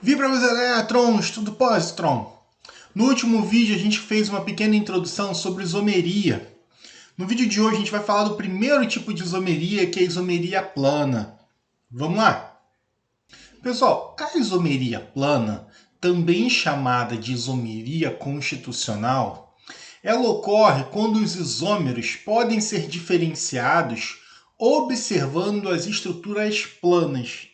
Vibra meus elétrons, tudo positron. No último vídeo a gente fez uma pequena introdução sobre isomeria. No vídeo de hoje a gente vai falar do primeiro tipo de isomeria, que é a isomeria plana. Vamos lá? Pessoal, a isomeria plana, também chamada de isomeria constitucional, ela ocorre quando os isômeros podem ser diferenciados observando as estruturas planas.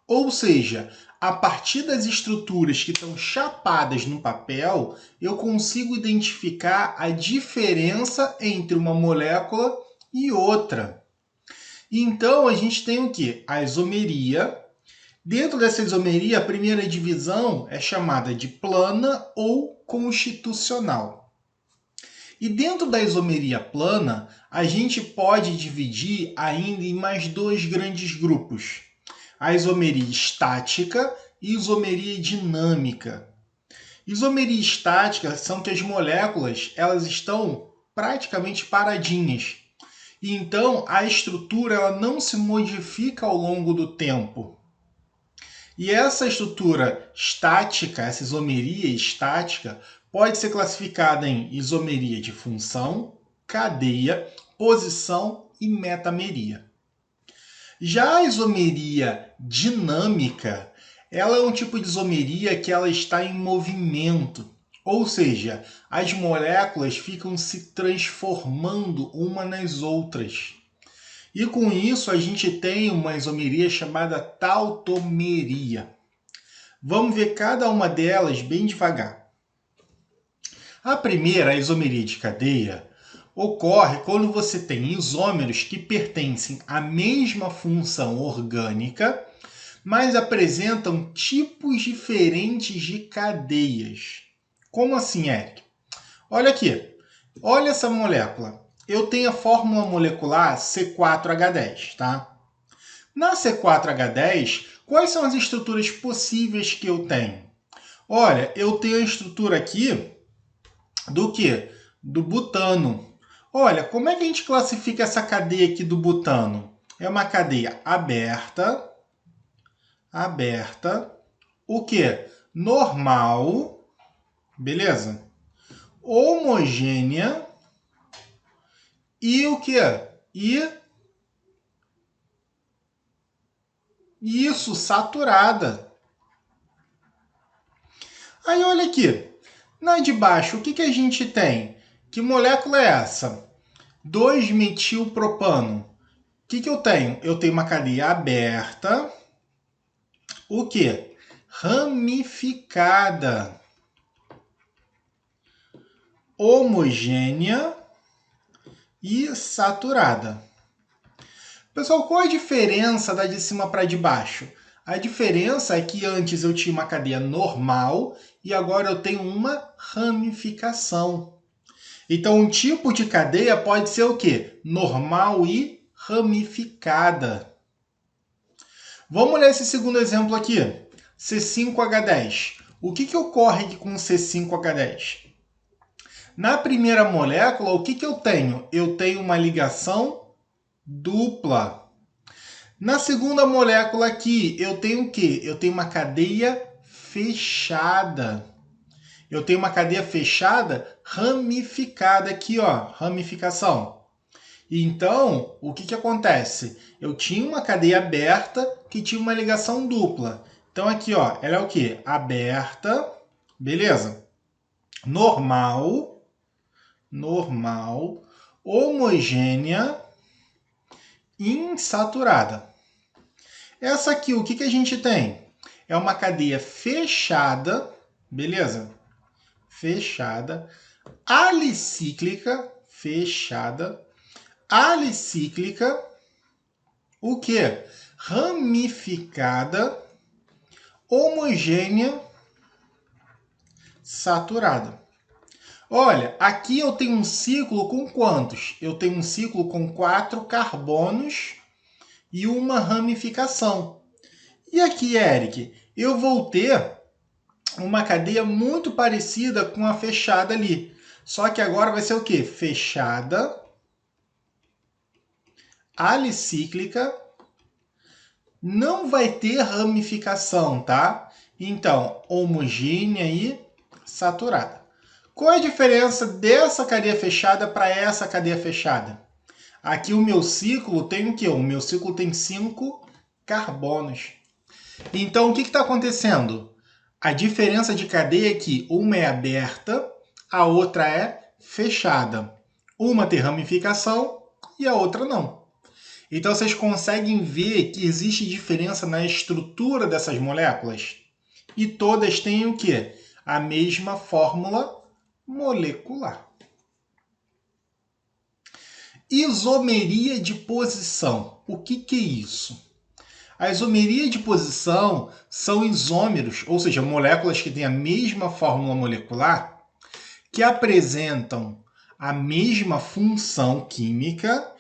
Ou seja, a partir das estruturas que estão chapadas no papel, eu consigo identificar a diferença entre uma molécula e outra. Então, a gente tem o quê? A isomeria. Dentro dessa isomeria, a primeira divisão é chamada de plana ou constitucional. E dentro da isomeria plana, a gente pode dividir ainda em mais dois grandes grupos: a isomeria estática e isomeria dinâmica. Isomeria estática são que as moléculas elas estão praticamente paradinhas. E então a estrutura ela não se modifica ao longo do tempo. E essa estrutura estática, essa isomeria estática, pode ser classificada em isomeria de função, cadeia, posição e metameria. Já a isomeria dinâmica, ela é um tipo de isomeria que ela está em movimento, ou seja, as moléculas ficam se transformando uma nas outras. E com isso a gente tem uma isomeria chamada tautomeria. Vamos ver cada uma delas bem devagar. A primeira, a isomeria de cadeia, ocorre quando você tem isômeros que pertencem à mesma função orgânica, mas apresentam tipos diferentes de cadeias. Como assim, Eric? Olha aqui. Olha essa molécula. Eu tenho a fórmula molecular C4H10, tá? Na C4H10, quais são as estruturas possíveis que eu tenho? Olha, eu tenho a estrutura aqui do que? Do butano. Olha, como é que a gente classifica essa cadeia aqui do butano? É uma cadeia aberta, o que? Normal, beleza? Homogênea e o que? E isso, saturada. Aí olha aqui, na de baixo, o que a gente tem? Que molécula é essa? 2-metilpropano. O que eu tenho? Eu tenho uma cadeia aberta, o que? Ramificada, homogênea e saturada. Pessoal, qual a diferença da de cima para de baixo? A diferença é que antes eu tinha uma cadeia normal e agora eu tenho uma ramificação. Então, um tipo de cadeia pode ser o quê? Normal e ramificada. Vamos olhar esse segundo exemplo aqui. C5H10. O que ocorre aqui com o C5H10? Na primeira molécula, o que eu tenho? Eu tenho uma ligação dupla. Na segunda molécula aqui, eu tenho o quê? Eu tenho uma cadeia fechada. Eu tenho uma cadeia fechada ramificada aqui, ó, ramificação. Então, o que acontece? Eu tinha uma cadeia aberta que tinha uma ligação dupla. Então aqui, ó, ela é o quê? Aberta, beleza? Normal, homogênea, insaturada. Essa aqui, o que a gente tem? É uma cadeia fechada, beleza? Fechada, alicíclica, fechada, alicíclica, o que? Ramificada, homogênea, saturada. Olha, aqui eu tenho um ciclo com quantos? Eu tenho um ciclo com 4 carbonos e uma ramificação. E aqui, Eric, eu vou ter uma cadeia muito parecida com a fechada ali. Só que agora vai ser o quê? Fechada, alicíclica, não vai ter ramificação, tá? Então, homogênea e saturada. Qual é a diferença dessa cadeia fechada para essa cadeia fechada? Aqui o meu ciclo tem o quê? O meu ciclo tem 5 carbonos. Então, o que está acontecendo? A diferença de cadeia é que uma é aberta, a outra é fechada. Uma tem ramificação e a outra não. Então, vocês conseguem ver que existe diferença na estrutura dessas moléculas? E todas têm o quê? A mesma fórmula molecular. Isomeria de posição. O que é isso? A isomeria de posição são isômeros, ou seja, moléculas que têm a mesma fórmula molecular, que apresentam a mesma função química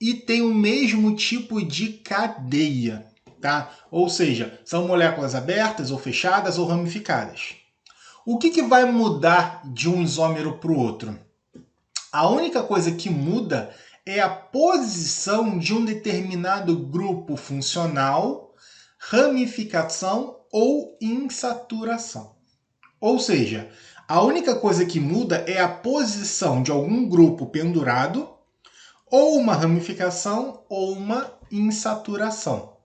e têm o mesmo tipo de cadeia, tá? Ou seja, são moléculas abertas ou fechadas ou ramificadas. O que vai mudar de um isômero para o outro? A única coisa que muda é a posição de um determinado grupo funcional, ramificação ou insaturação. Ou seja, a única coisa que muda é a posição de algum grupo pendurado, ou uma ramificação ou uma insaturação.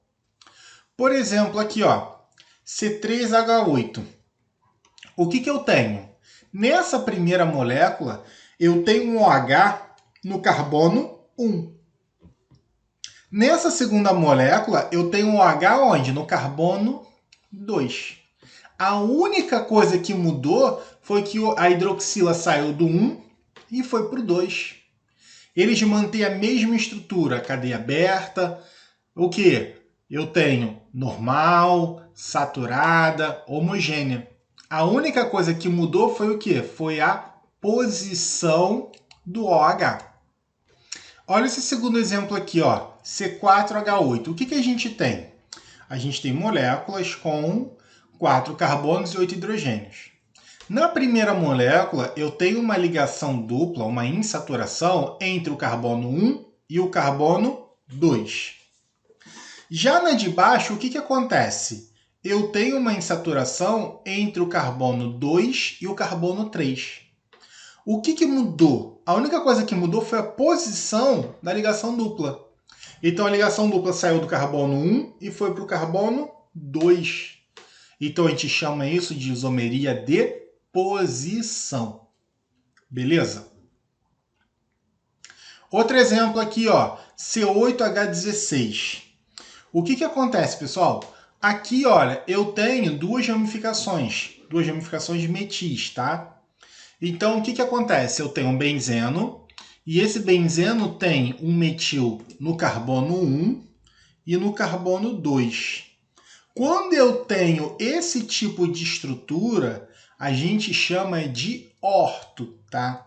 Por exemplo, aqui, ó, C3H8. O que eu tenho? Nessa primeira molécula, eu tenho um OH no carbono 1. Nessa segunda molécula, eu tenho um OH onde? No carbono 2. A única coisa que mudou foi que a hidroxila saiu do 1 e foi para o 2. Eles mantêm a mesma estrutura, cadeia aberta. O que? Eu tenho normal, saturada, homogênea. A única coisa que mudou foi o que? Foi a posição do OH. Olha esse segundo exemplo aqui, ó, C4H8. O que a gente tem? A gente tem moléculas com 4 carbonos e 8 hidrogênios. Na primeira molécula, eu tenho uma ligação dupla, uma insaturação, entre o carbono 1 e o carbono 2. Já na de baixo, o que acontece? Eu tenho uma insaturação entre o carbono 2 e o carbono 3. O que mudou? A única coisa que mudou foi a posição da ligação dupla. Então a ligação dupla saiu do carbono 1 e foi para o carbono 2. Então a gente chama isso de isomeria de posição. Beleza? Outro exemplo aqui, ó, C8H16. O que acontece, pessoal? Aqui, olha, eu tenho duas ramificações de metis, tá? Então, o que acontece? Eu tenho um benzeno, e esse benzeno tem um metil no carbono 1 e no carbono 2. Quando eu tenho esse tipo de estrutura, a gente chama de orto, tá?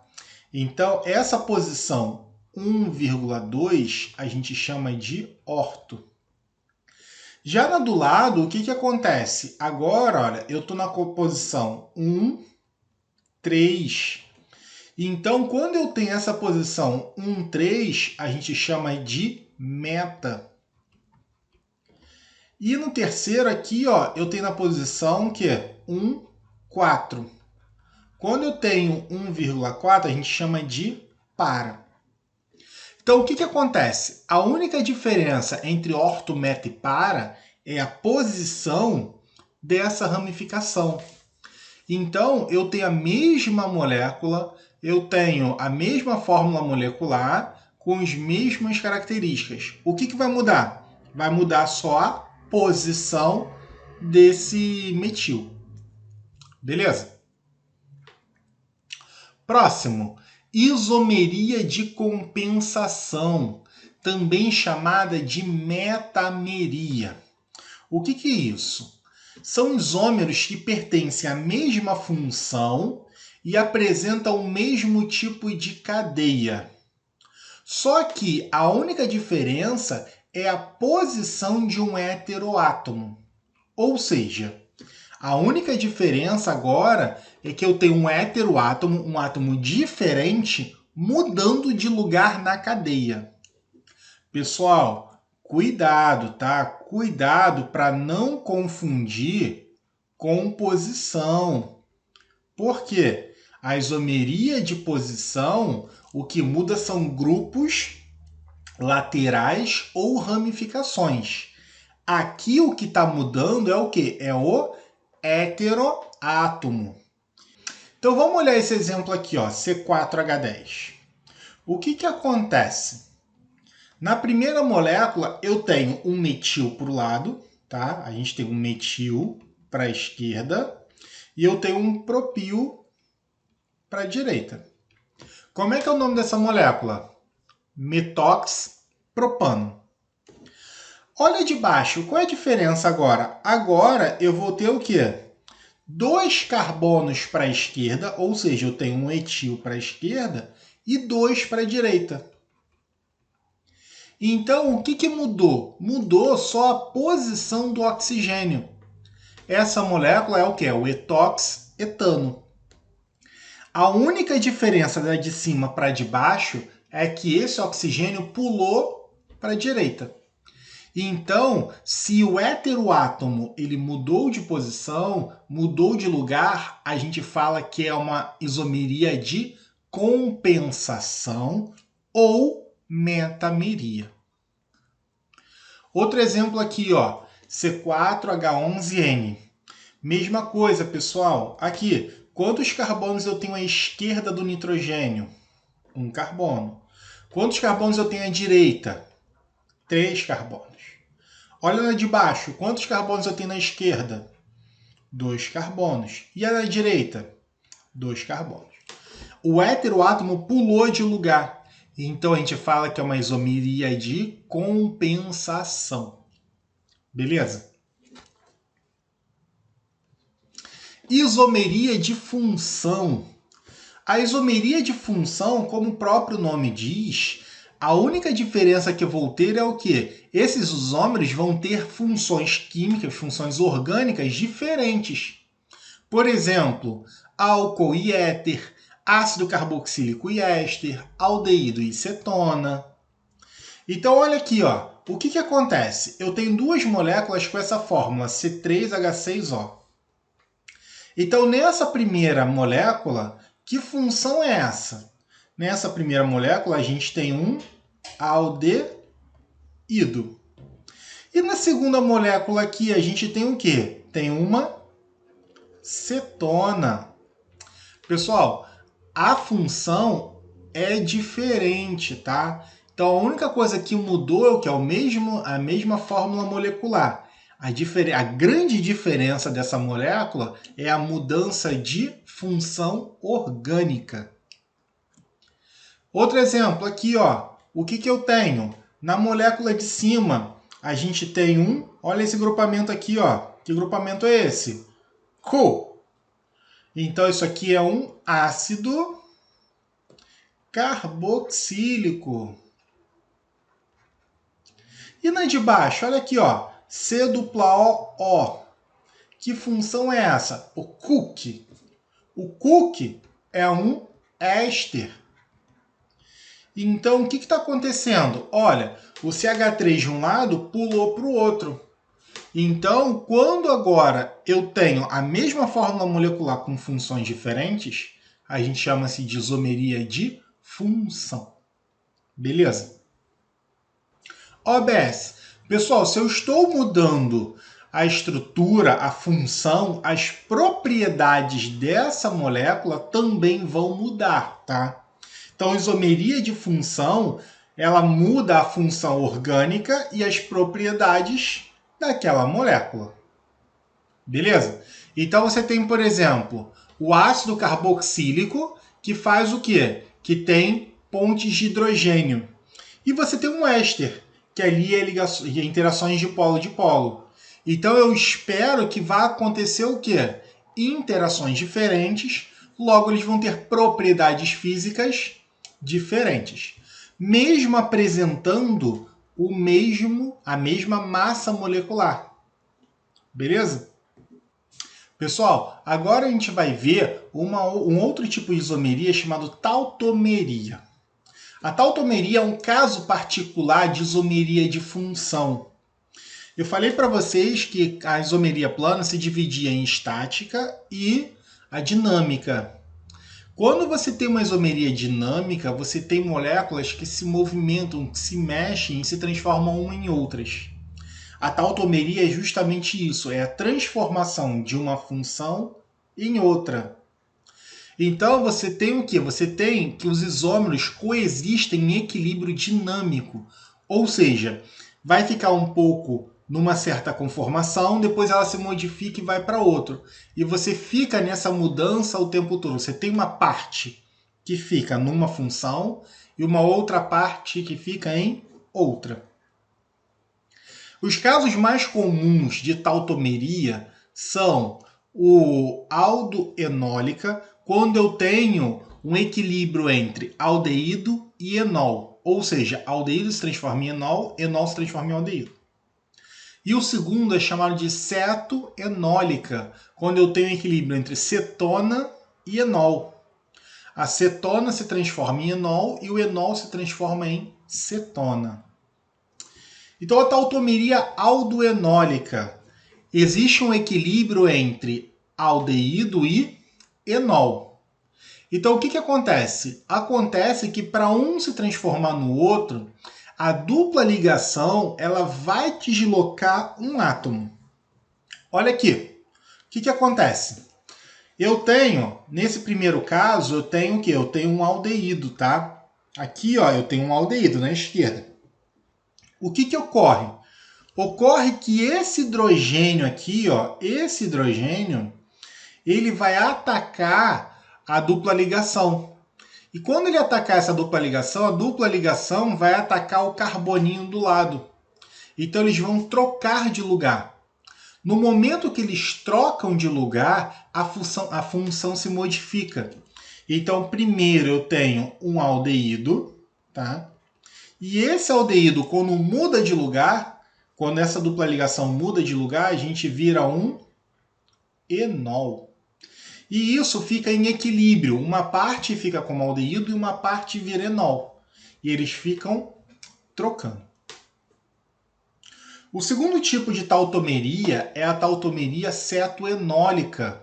Então, essa posição 1,2 a gente chama de orto. Já na do lado, o que acontece? Agora, olha, eu estou na posição 1, 3. Então, quando eu tenho essa posição 1, 3, a gente chama de meta. E no terceiro aqui, ó, eu tenho na posição que é 1, 4. Quando eu tenho 1,4, a gente chama de para. Então, o que acontece? A única diferença entre orto, meta e para é a posição dessa ramificação. Então, eu tenho a mesma molécula, eu tenho a mesma fórmula molecular com as mesmas características. O que vai mudar? Vai mudar só a posição desse metil. Beleza? Próximo, isomeria de compensação, também chamada de metameria. O que é isso? São isômeros que pertencem à mesma função e apresentam o mesmo tipo de cadeia. Só que a única diferença é a posição de um heteroátomo. Ou seja, a única diferença agora é que eu tenho um heteroátomo, um átomo diferente, mudando de lugar na cadeia. Pessoal, cuidado, tá? Cuidado para não confundir composição. Por quê? A isomeria de posição, o que muda são grupos laterais ou ramificações. Aqui o que está mudando é o quê? É o heteroátomo. Então vamos olhar esse exemplo aqui, ó, C4H10. O que acontece? Na primeira molécula eu tenho um metil para o lado, tá? A gente tem um metil para a esquerda e eu tenho um propil para a direita. Como é que é o nome dessa molécula? Metoxpropano. Olha de baixo, qual é a diferença agora? Agora eu vou ter o quê? 2 carbonos para a esquerda, ou seja, eu tenho um etil para a esquerda e 2 para a direita. Então, o que mudou? Mudou só a posição do oxigênio. Essa molécula é o que? É o etoxetano. A única diferença da de cima para a de baixo é que esse oxigênio pulou para a direita. Então, se o heteroátomo ele mudou de posição, mudou de lugar, a gente fala que é uma isomeria de compensação ou metameria. Outro exemplo aqui, ó, C4H11N. Mesma coisa, pessoal. Aqui, quantos carbonos eu tenho à esquerda do nitrogênio? 1 carbono. Quantos carbonos eu tenho à direita? 3 carbonos. Olha na de baixo, quantos carbonos eu tenho na esquerda? 2 carbonos. E a na direita? 2 carbonos. O heteroátomo pulou de lugar. Então a gente fala que é uma isomeria de compensação. Beleza? Isomeria de função. A isomeria de função, como o próprio nome diz, a única diferença que eu vou ter é o quê? Esses isômeros vão ter funções químicas, funções orgânicas diferentes. Por exemplo, álcool e éter, ácido carboxílico e éster, aldeído e cetona. Então, olha aqui, ó. O que acontece? Eu tenho 2 moléculas com essa fórmula, C3H6O. Então, nessa primeira molécula, que função é essa? Nessa primeira molécula, a gente tem um aldeído. E na segunda molécula aqui, a gente tem o quê? Tem uma cetona. Pessoal, a função é diferente, tá? Então, a única coisa que mudou é o que? A mesma fórmula molecular. A grande diferença dessa molécula é a mudança de função orgânica. Outro exemplo aqui, ó. O que eu tenho? Na molécula de cima, a gente tem olha esse grupamento aqui, ó. Que grupamento é esse? Co. Então, isso aqui é um ácido carboxílico. E na de baixo, olha aqui, ó. C-O-O. Que função é essa? O cook. O cook é um éster. Então, o que está acontecendo? Olha, o CH3 de um lado pulou para o outro. Então, quando agora eu tenho a mesma fórmula molecular com funções diferentes, a gente chama-se de isomeria de função. Beleza? OBS. Pessoal, se eu estou mudando a estrutura, a função, as propriedades dessa molécula também vão mudar, tá? Então, isomeria de função, ela muda a função orgânica e as propriedades daquela molécula. Beleza? Então, você tem, por exemplo, o ácido carboxílico, que faz o quê? Que tem pontes de hidrogênio. E você tem um éster, que ali é interações de polo. Então, eu espero que vá acontecer o quê? Interações diferentes, logo eles vão ter propriedades físicas diferentes, mesmo apresentando a mesma massa molecular. Beleza? Pessoal, agora a gente vai ver um outro tipo de isomeria chamado tautomeria. A tautomeria é um caso particular de isomeria de função. Eu falei para vocês que a isomeria plana se dividia em estática e a dinâmica. Quando você tem uma isomeria dinâmica, você tem moléculas que se movimentam, que se mexem e se transformam uma em outras. A tautomeria é justamente isso, é a transformação de uma função em outra. Então você tem o quê? Você tem que os isômeros coexistem em equilíbrio dinâmico, ou seja, vai ficar um pouco numa certa conformação, depois ela se modifica e vai para outro. E você fica nessa mudança o tempo todo. Você tem uma parte que fica numa função e uma outra parte que fica em outra. Os casos mais comuns de tautomeria são o aldoenólica, quando eu tenho um equilíbrio entre aldeído e enol, ou seja, aldeído se transforma em enol, enol se transforma em aldeído. E o segundo é chamado de cetoenólica, quando eu tenho um equilíbrio entre cetona e enol. A cetona se transforma em enol e o enol se transforma em cetona. Então, a tautomeria aldoenólica, existe um equilíbrio entre aldeído e enol. Então, o que acontece? Acontece que para um se transformar no outro, a dupla ligação ela vai deslocar um átomo. Olha aqui, o que acontece? Eu tenho, nesse primeiro caso, eu tenho o quê? Eu tenho um aldeído, tá? Aqui, ó, eu tenho um aldeído na esquerda. O que ocorre? Ocorre que esse hidrogênio aqui, ó, esse hidrogênio, ele vai atacar a dupla ligação. E quando ele atacar essa dupla ligação, a dupla ligação vai atacar o carboninho do lado. Então eles vão trocar de lugar. No momento que eles trocam de lugar, a função se modifica. Então primeiro eu tenho um aldeído, tá? E esse aldeído, quando muda de lugar, quando essa dupla ligação muda de lugar, a gente vira um enol. E isso fica em equilíbrio. Uma parte fica como aldeído e uma parte vira enol. E eles ficam trocando. O segundo tipo de tautomeria é a tautomeria cetoenólica,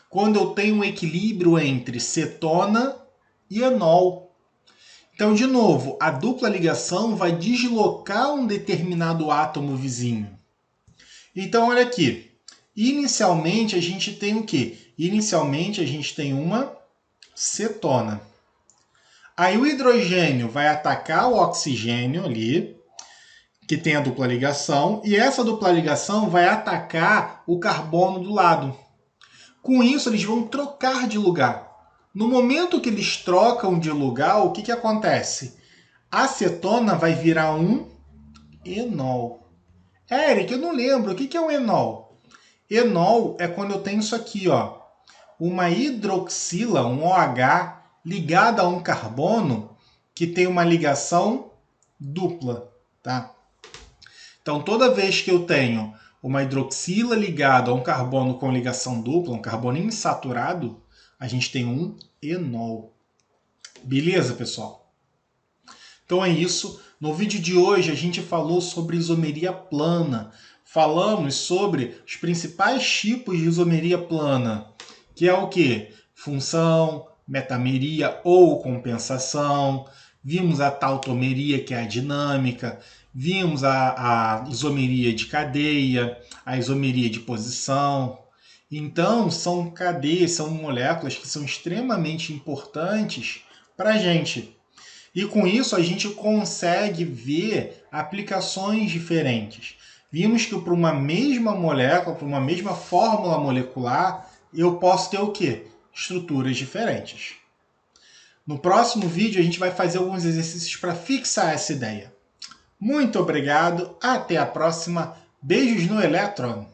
quando eu tenho um equilíbrio entre cetona e enol. Então, de novo, a dupla ligação vai deslocar um determinado átomo vizinho. Então, olha aqui. Inicialmente, a gente tem o quê? Inicialmente, a gente tem uma cetona. Aí o hidrogênio vai atacar o oxigênio ali, que tem a dupla ligação, e essa dupla ligação vai atacar o carbono do lado. Com isso, eles vão trocar de lugar. No momento que eles trocam de lugar, o que acontece? A cetona vai virar um enol. Eric, eu não lembro. O que é um enol? Enol é quando eu tenho isso aqui, ó, uma hidroxila, um OH, ligada a um carbono que tem uma ligação dupla, tá? Então, toda vez que eu tenho uma hidroxila ligada a um carbono com ligação dupla, um carbono insaturado, a gente tem um enol. Beleza, pessoal? Então é isso. No vídeo de hoje a gente falou sobre isomeria plana. Falamos sobre os principais tipos de isomeria plana, que é o quê? Função, metameria ou compensação. Vimos a tautomeria, que é a dinâmica. Vimos a isomeria de cadeia, a isomeria de posição. Então, são cadeias, são moléculas que são extremamente importantes para a gente. E com isso, a gente consegue ver aplicações diferentes. Vimos que para uma mesma molécula, para uma mesma fórmula molecular, eu posso ter o quê? Estruturas diferentes. No próximo vídeo, a gente vai fazer alguns exercícios para fixar essa ideia. Muito obrigado, até a próxima. Beijos no elétron!